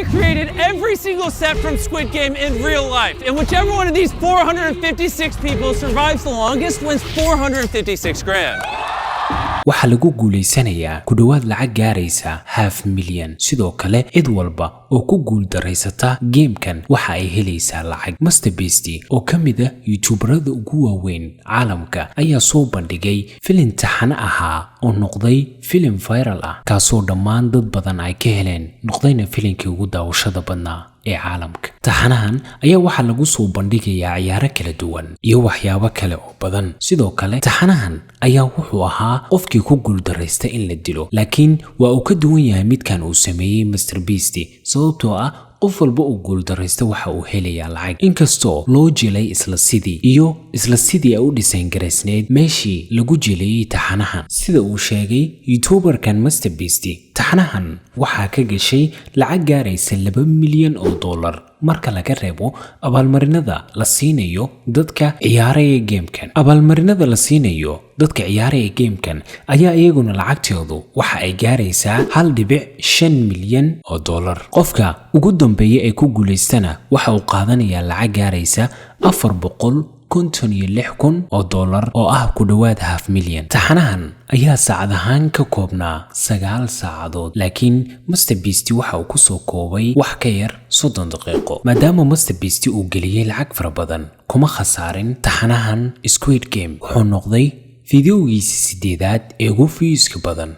recreated every single set from Squid Game in real life. And whichever one of these 456 people survives the longest wins 456 grand. waxaa lagu guuleysanayaa ku dhawaad lacag gaaraysa $500,000 sidoo kale cid walba oo ku guul daraysata gamekan waxa ay helaysaa lacag MrBeast oo kamid ah youtuberada ugu waaweyn caalamka ayaa soo bandhigay filim taxane ahaa oo noqday filim viral ah kaasoo dhammaan dad badan ay ka heleen noqdayna filimkii ugu daawashada badnaa ee caalamka taxanahan ayaa waxa lagu soo bandhigayaa ciyaaro kala duwan iyo waxyaabo kale oo badan sidoo kale taxanahan ayaa wuxuu ahaa qofkii ku guul daraystay in la dilo laakiin waa uu ka duwan yahay midkan uu sameeyay MrBeast sababtoo ah qof walba uu guul daraystay waxa uu helayaa lacag inkastoo loo jilay isla sidii ay u dhisan garaysneed meeshii lagu jilayay taxanahan sida uu sheegay youtuberkan MrBeast taxanahan waxaa ka gashay lacag gaaraysa $2 milyan marka laga reebo abaalmarinada la siinayo dadka ciyaaraya gamekan ayaa iyaguna lacagtoodu waxa ay gaaraysaa $1.5 milyan qofka ugu dambeeya ee ku guuleystana waxa uu qaadanayaa lacag gaaraysa $456,000 oo ah ku dhawaad $500,000 taxanahan ayaa saacad ahaan ka koobnaa 9 saacadood laakiin MrBeast waxa uu ku soo koobay wax ka yar 30 daqiiqo maadaama MrBeast uu geliyay lacag fara badan kuma khasaarin taxanahan Squid Game wuxuu noqday fiidiyogiisa 8aad ee ugu fiiska badan